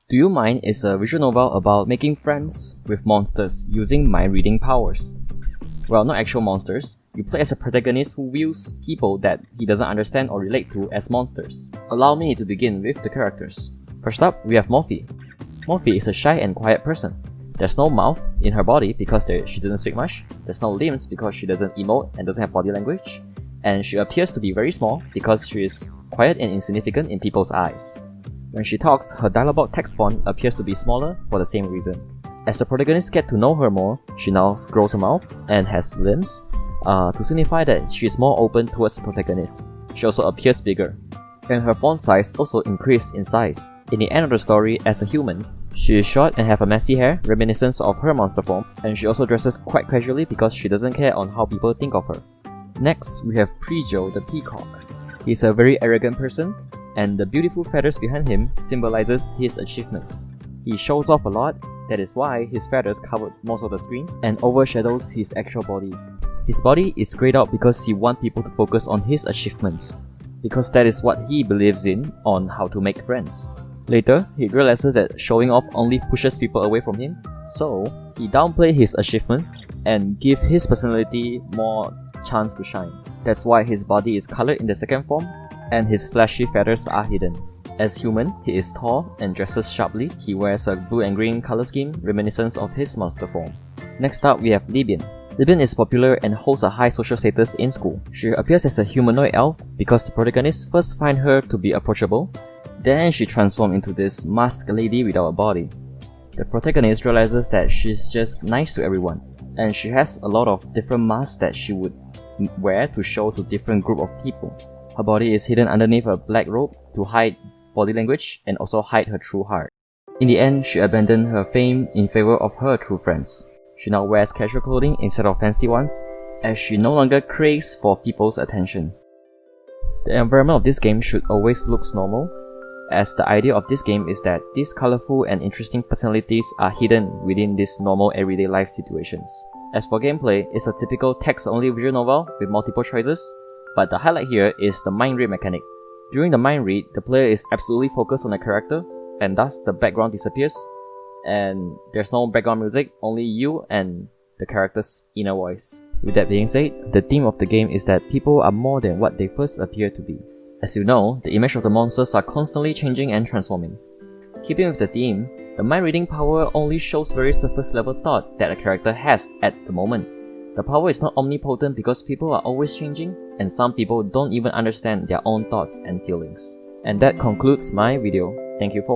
Do You Mind is a visual novel about making friends with monsters using mind-reading powers. Well, not actual monsters. You play as a protagonist who views people that he doesn't understand or relate to as monsters. Allow me to begin with the characters. First up, we have Morphe. Morphe is a shy and quiet person. There's no mouth in her body because she doesn't speak much. There's no limbs because she doesn't emote and doesn't have body language. And she appears to be very small because she is quiet and insignificant in people's eyes. When she talks, her dialogue text font appears to be smaller for the same reason. As the protagonists get to know her more, she now grows her mouth and has limbs to signify that she is more open towards the protagonist. She also appears bigger, and her font size also increased in size. In the end of the story, as a human, she is short and have a messy hair, reminiscent of her monster form, and she also dresses quite casually because she doesn't care on how people think of her. Next, we have Prejo the peacock. He's a very arrogant person, and the beautiful feathers behind him symbolizes his achievements. He shows off a lot, that is why his feathers cover most of the screen and overshadows his actual body. His body is grayed out because he wants people to focus on his achievements, because that is what he believes in on how to make friends. Later, he realizes that showing off only pushes people away from him, so he downplays his achievements and gives his personality more chance to shine. That's why his body is colored in the second form, and his flashy feathers are hidden. As human, he is tall and dresses sharply. He wears a blue and green color scheme reminiscent of his monster form. Next up, we have Libyan. Libyan is popular and holds a high social status in school. She appears as a humanoid elf because the protagonists first find her to be approachable. Then she transforms into this masked lady without a body. The protagonist realizes that she's just nice to everyone, and she has a lot of different masks that she would wear to show to different group of people. Her body is hidden underneath a black robe to hide body language and also hide her true heart. In the end, she abandoned her fame in favor of her true friends. She now wears casual clothing instead of fancy ones, as she no longer craves for people's attention. The environment of this game should always look normal, as the idea of this game is that these colorful and interesting personalities are hidden within these normal everyday life situations. As for gameplay, it's a typical text-only visual novel with multiple choices, but the highlight here is the mind read mechanic. During the mind read, the player is absolutely focused on the character, and thus the background disappears, and there's no background music, only you and the character's inner voice. With that being said, the theme of the game is that people are more than what they first appear to be. As you know, the image of the monsters are constantly changing and transforming. Keeping with the theme, the mind reading power only shows very surface level thought that a character has at the moment. The power is not omnipotent because people are always changing, and some people don't even understand their own thoughts and feelings. And that concludes my video. Thank you for